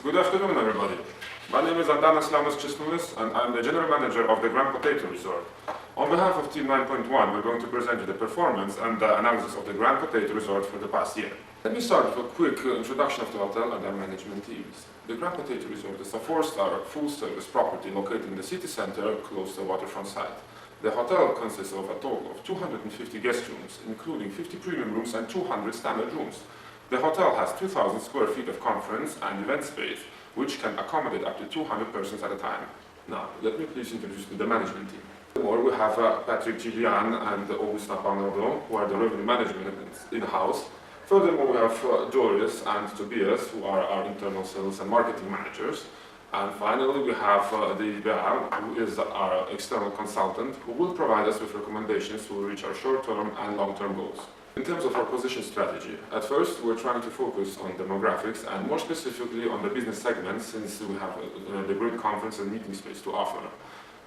Good afternoon, everybody. My name is Antanas Lamas-Chisnulis, and I'm the General Manager of the Grand Potato Resort. On behalf of Team 9.1, we're going to present you the performance and the analysis of the Grand Potato Resort for the past year. Let me start with a quick introduction of the hotel and our management teams. The Grand Potato Resort is a 4-star, full-service property located in the city center, close to the waterfront site. The hotel consists of a total of 250 guest rooms, including 50 premium rooms and 200 standard rooms. The hotel has 2,000 square feet of conference and event space, which can accommodate up to 200 persons at a time. Now, let me please introduce you to the management team. Furthermore, we have Patrick Gillian and Augusta Panardo, who are the revenue management in-house. Furthermore, we have Doris and Tobias, who are our internal sales and marketing managers. And finally, we have David Behar, who is our external consultant, who will provide us with recommendations to reach our short-term and long-term goals. In terms of our position strategy, at first we're trying to focus on demographics and more specifically on the business segment, since we have the great conference and meeting space to offer.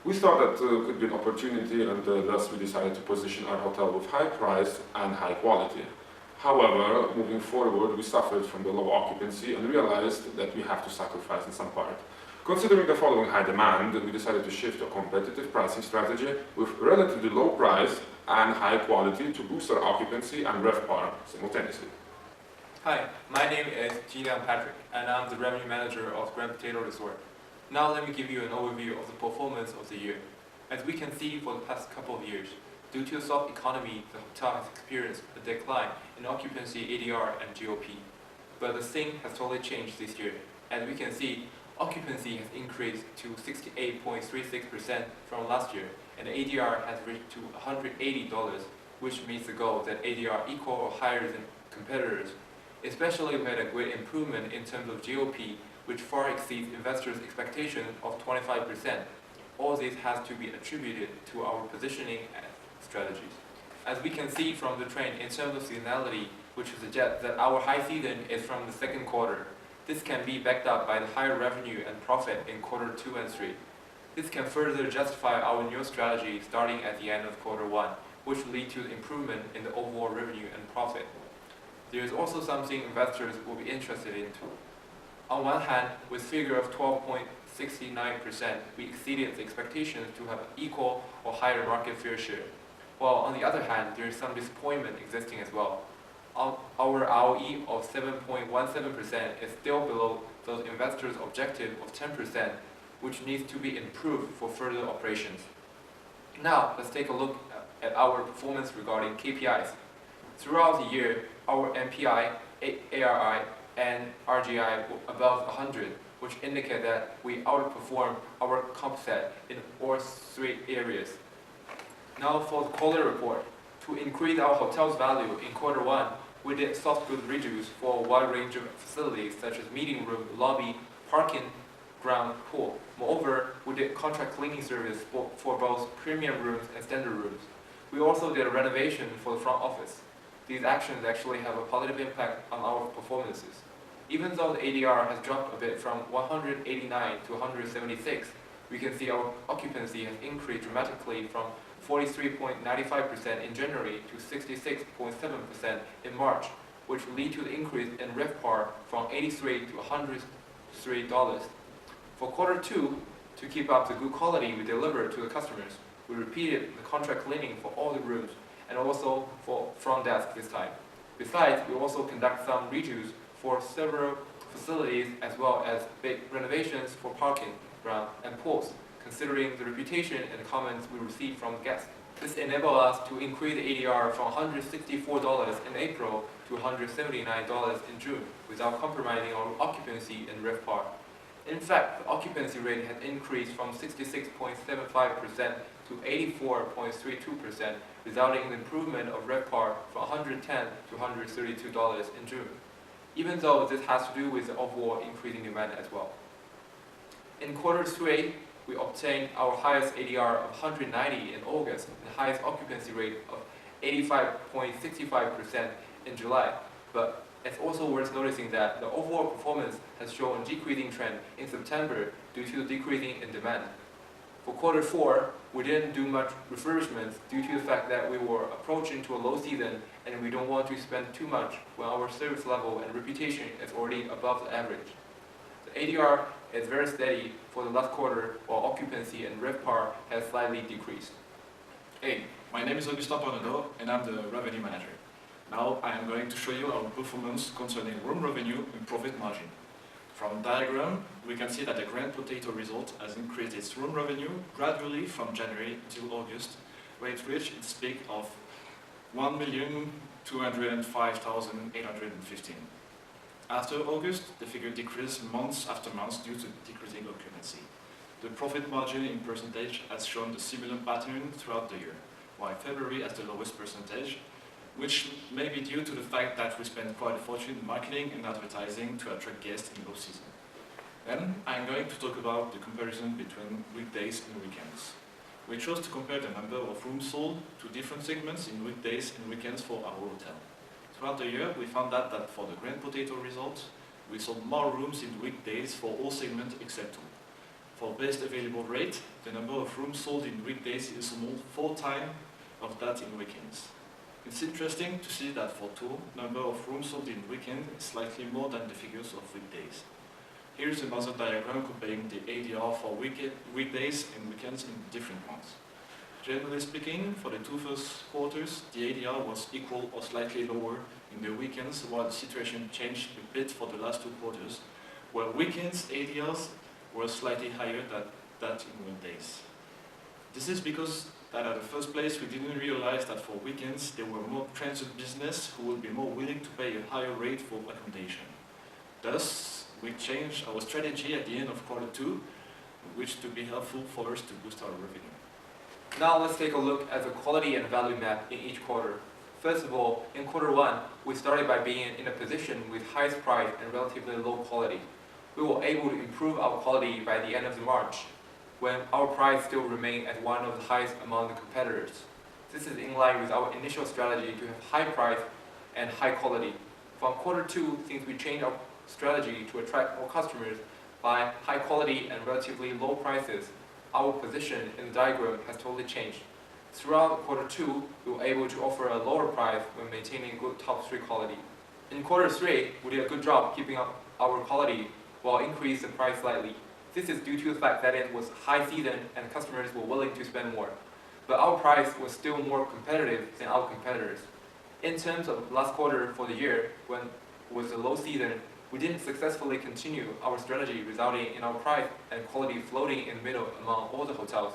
We thought that could be an opportunity, and thus we decided to position our hotel with high price and high quality. However, moving forward, we suffered from the low occupancy and realized that we have to sacrifice in some part. Considering the following high demand, we decided to shift to a competitive pricing strategy with relatively low price and high quality to boost our occupancy and RevPAR simultaneously. Hi, my name is Gillian Patrick, and I'm the revenue manager of Grand Potato Resort. Now let me give you an overview of the performance of the year. As we can see for the past couple of years, due to a soft economy, the hotel has experienced a decline in occupancy, ADR, and GOP. But the thing has totally changed this year. As we can see, occupancy has increased to 68.36% from last year, and ADR has reached to $180, which meets the goal that ADR equal or higher than competitors. Especially we had a great improvement in terms of GOP, which far exceeds investors' expectation of 25%. All this has to be attributed to our positioning strategies. As we can see from the trend in terms of seasonality, which suggests that our high season is from the second quarter. This can be backed up by the higher revenue and profit in quarter 2 and 3. This can further justify our new strategy starting at the end of quarter 1, which will lead to improvement in the overall revenue and profit. There is also something investors will be interested in too. On one hand, with figure of 12.69%, we exceeded the expectations to have equal or higher market fair share. While on the other hand, there is some disappointment existing as well. Our ROE of 7.17% is still below those investors' objective of 10%, which needs to be improved for further operations. Now, let's take a look at our performance regarding KPIs. Throughout the year, our MPI, ARI, and RGI were above 100, which indicate that we outperform our comp set in all 3 areas. Now for the quality report. To increase our hotel's value in quarter 1, we did soft goods reduce for a wide range of facilities such as meeting room, lobby, parking, ground, pool. Moreover, we did contract cleaning service for both premium rooms and standard rooms. We also did a renovation for the front office. These actions actually have a positive impact on our performances. Even though the ADR has dropped a bit from 189 to 176, we can see our occupancy has increased dramatically from 43.95% in January to 66.7% in March, which will lead to the increase in RevPAR from $83 to $103. For quarter 2, to keep up the good quality we delivered to the customers, we repeated the contract cleaning for all the rooms and also for front desk this time. Besides, we also conduct some redos for several facilities as well as big renovations for parking, ground, and pools, considering the reputation and the comments we received from guests. This enabled us to increase the ADR from $164 in April to $179 in June without compromising our occupancy and RevPAR. In fact, the occupancy rate has increased from 66.75% to 84.32%, resulting in improvement of RevPAR from $110 to $132 in June, even though this has to do with the overall increasing demand as well. In quarter 3, we obtained our highest ADR of 190 in August and the highest occupancy rate of 85.65% in July. But it's also worth noticing that the overall performance has shown a decreasing trend in September due to the decreasing in demand. For quarter 4, we didn't do much refurbishments due to the fact that we were approaching to a low season and we don't want to spend too much when our service level and reputation is already above the average. The ADR is very steady for the last quarter, while occupancy and RevPAR has slightly decreased. Hey, my name is Augustin Parnado and I'm the revenue manager. Now I am going to show you our performance concerning room revenue and profit margin. From diagram, we can see that the Grand Potato result has increased its room revenue gradually from January till August, where it reached its peak of 1,205,815. After August, the figure decreased months after months due to decreasing occupancy. The profit margin in percentage has shown a similar pattern throughout the year, while February has the lowest percentage, which may be due to the fact that we spend quite a fortune in marketing and advertising to attract guests in low season. Then I'm going to talk about the comparison between weekdays and weekends. We chose to compare the number of rooms sold to different segments in weekdays and weekends for our hotel. Throughout the year, we found out that for the Grand Potato results, we sold more rooms in weekdays for all segments except two. For best available rate, the number of rooms sold in weekdays is almost 4 times of that in weekends. It's interesting to see that for tour, number of rooms sold in weekend is slightly more than the figures of weekdays. Here's another diagram comparing the ADR for weekdays and weekends in different months. Generally speaking, for the 2 first quarters, the ADR was equal or slightly lower in the weekends, while the situation changed a bit for the last 2 quarters, where weekends ADRs were slightly higher than that in weekdays. This is because that at the first place we didn't realize that for weekends there were more transient business who would be more willing to pay a higher rate for accommodation. Thus, we changed our strategy at the end of quarter 2, which to be helpful for us to boost our revenue. Now let's take a look at the quality and value map in each quarter. First of all, in quarter 1, we started by being in a position with highest price and relatively low quality. We were able to improve our quality by the end of March, when our price still remained at one of the highest among the competitors. This is in line with our initial strategy to have high price and high quality. From quarter 2, since we changed our strategy to attract more customers by high quality and relatively low prices, our position in the diagram has totally changed. Throughout quarter 2, we were able to offer a lower price when maintaining good top 3 quality. In quarter 3, we did a good job keeping up our quality while increasing the price slightly. This is due to the fact that it was high season and customers were willing to spend more. But our price was still more competitive than our competitors. In terms of last quarter for the year, when it was a low season, we didn't successfully continue our strategy, resulting in our price and quality floating in the middle among all the hotels.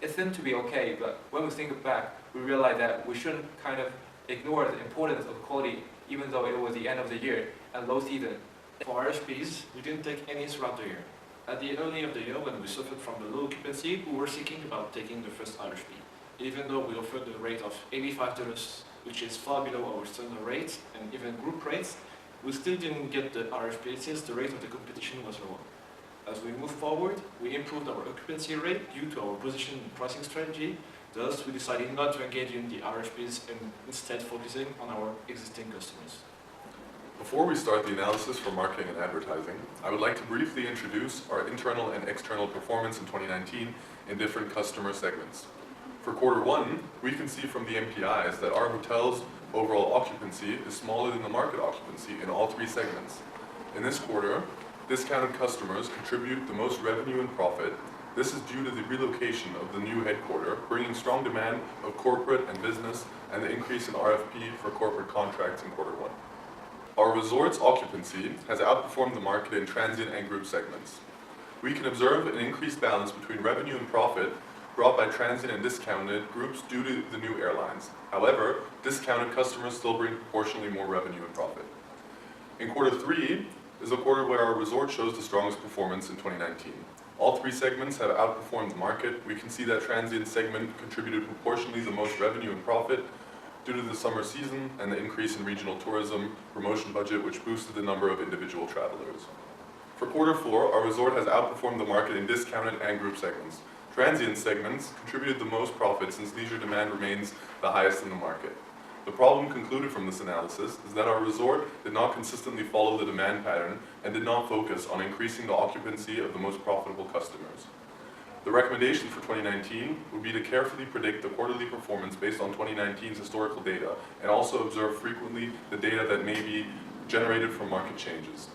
It seemed to be okay, but when we think back, we realized that we shouldn't kind of ignore the importance of quality, even though it was the end of the year and low season. For RFPs, we didn't take any throughout the year. At the early of the year, when we suffered from the low occupancy, we were thinking about taking the first RFP. Even though we offered a rate of $85, which is far below our standard rate and even group rates, we still didn't get the RFP since the rate of the competition was lower. As we moved forward, we improved our occupancy rate due to our position and pricing strategy. Thus, we decided not to engage in the RFPs and instead focusing on our existing customers. Before we start the analysis for marketing and advertising, I would like to briefly introduce our internal and external performance in 2019 in different customer segments. For quarter 1, we can see from the MPIs that our hotel's overall occupancy is smaller than the market occupancy in all 3 segments. In this quarter, discounted customers contribute the most revenue and profit. This is due to the relocation of the new headquarters, bringing strong demand of corporate and business and the increase in RFP for corporate contracts in quarter 1. Our resort's occupancy has outperformed the market in transient and group segments. We can observe an increased balance between revenue and profit brought by transient and discounted groups due to the new airlines. However, discounted customers still bring proportionally more revenue and profit. In quarter 3 is a quarter where our resort shows the strongest performance in 2019. All 3 segments have outperformed the market. We can see that transient segment contributed proportionally the most revenue and profit due to the summer season and the increase in regional tourism promotion budget, which boosted the number of individual travelers. For quarter 4, our resort has outperformed the market in discounted and group segments. Transient segments contributed the most profit since leisure demand remains the highest in the market. The problem concluded from this analysis is that our resort did not consistently follow the demand pattern and did not focus on increasing the occupancy of the most profitable customers. The recommendation for 2019 would be to carefully predict the quarterly performance based on 2019's historical data and also observe frequently the data that may be generated from market changes.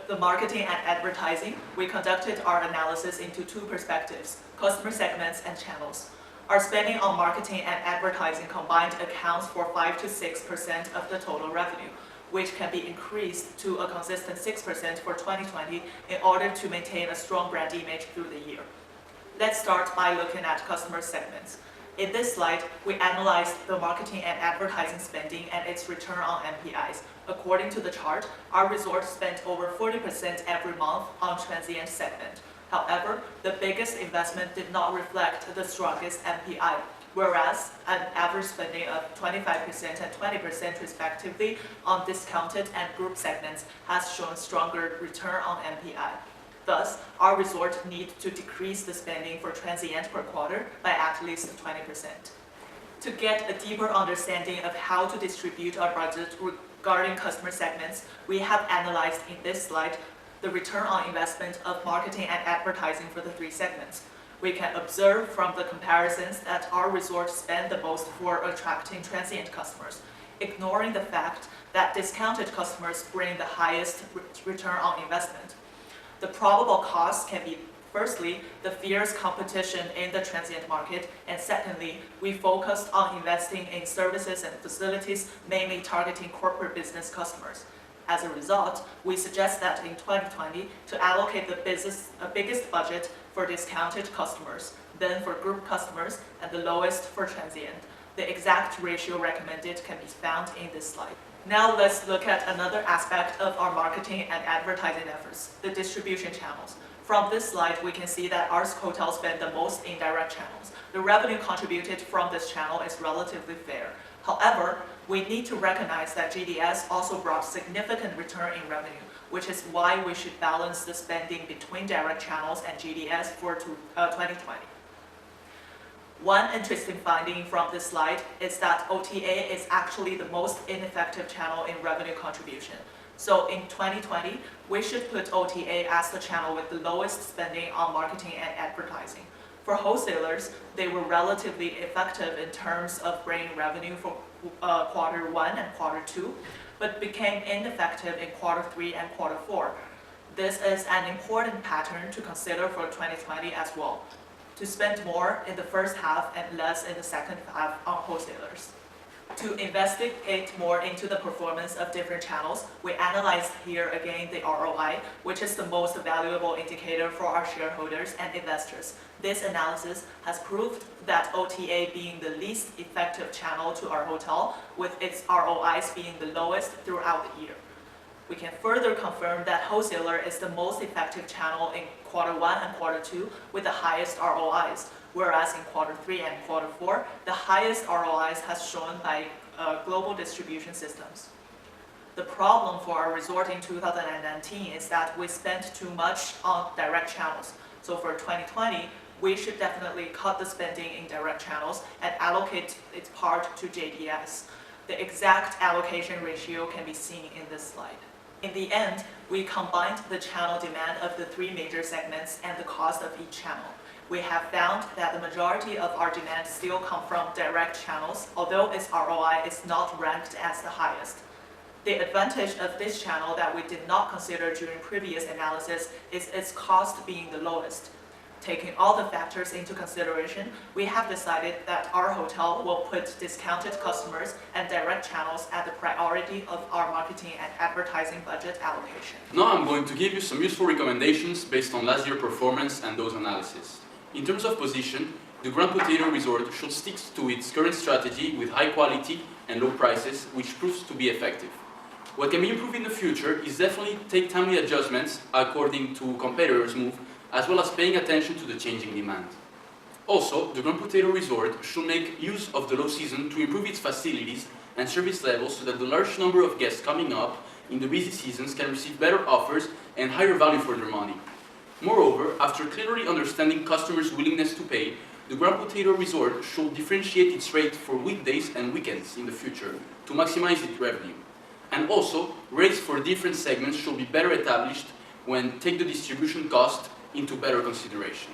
The marketing and advertising, we conducted our analysis into two perspectives, customer segments and channels. Our spending on marketing and advertising combined accounts for 5 to 6% of the total revenue, which can be increased to a consistent 6% for 2020 in order to maintain a strong brand image through the year. Let's start by looking at customer segments. In this slide, we analyzed the marketing and advertising spending and its return on MPIs. According to the chart, our resort spent over 40% every month on transient segment. However, the biggest investment did not reflect the strongest MPI, whereas an average spending of 25% and 20% respectively on discounted and group segments has shown stronger return on MPI. Thus, our resort needs to decrease the spending for transient per quarter by at least 20%. To get a deeper understanding of how to distribute our budget regarding customer segments, we have analyzed in this slide the return on investment of marketing and advertising for the three segments. We can observe from the comparisons that our resorts spend the most for attracting transient customers, ignoring the fact that discounted customers bring the highest return on investment. The probable costs can be, firstly, the fierce competition in the transient market, and secondly, we focused on investing in services and facilities mainly targeting corporate business customers. As a result, we suggest that in 2020 to allocate the biggest budget for discounted customers, then for group customers, and the lowest for transient. The exact ratio recommended can be found in this slide. Now let's look at another aspect of our marketing and advertising efforts, the distribution channels. From this slide, we can see that our hotels spend the most in direct channels. The revenue contributed from this channel is relatively fair. However, we need to recognize that GDS also brought significant return in revenue, which is why we should balance the spending between direct channels and GDS for 2020. One interesting finding from this slide is that OTA is actually the most ineffective channel in revenue contribution. So in 2020, we should put OTA as the channel with the lowest spending on marketing and advertising. For wholesalers, they were relatively effective in terms of bringing revenue for Q1 and Q2, but became ineffective in Q3 and Q4. This is an important pattern to consider for 2020 as well, to spend more in the first half and less in the second half on wholesalers. To investigate more into the performance of different channels, we analyzed here again the ROI, which is the most valuable indicator for our shareholders and investors. This analysis has proved that OTA being the least effective channel to our hotel, with its ROIs being the lowest throughout the year. We can further confirm that wholesaler is the most effective channel in Q1 and Q2 with the highest ROIs, whereas in Q3 and Q4, the highest ROIs has shown by global distribution systems. The problem for our resort in 2019 is that we spent too much on direct channels. So for 2020, we should definitely cut the spending in direct channels and allocate its part to JDS. The exact allocation ratio can be seen in this slide. In the end, we combined the channel demand of the three major segments and the cost of each channel. We have found that the majority of our demand still come from direct channels, although its ROI is not ranked as the highest. The advantage of this channel that we did not consider during previous analysis is its cost being the lowest. Taking all the factors into consideration, we have decided that our hotel will put discounted customers and direct channels at the priority of our marketing and advertising budget allocation. Now I'm going to give you some useful recommendations based on last year's performance and those analyses. In terms of position, the Grand Potato Resort should stick to its current strategy with high quality and low prices, which proves to be effective. What can be improved in the future is definitely take timely adjustments according to competitors' move, as well as paying attention to the changing demand. Also, the Grand Potato Resort should make use of the low season to improve its facilities and service levels so that the large number of guests coming up in the busy seasons can receive better offers and higher value for their money. Moreover, after clearly understanding customers' willingness to pay, the Grand Potato Resort should differentiate its rate for weekdays and weekends in the future to maximize its revenue. And also, rates for different segments should be better established when take the distribution cost into better consideration.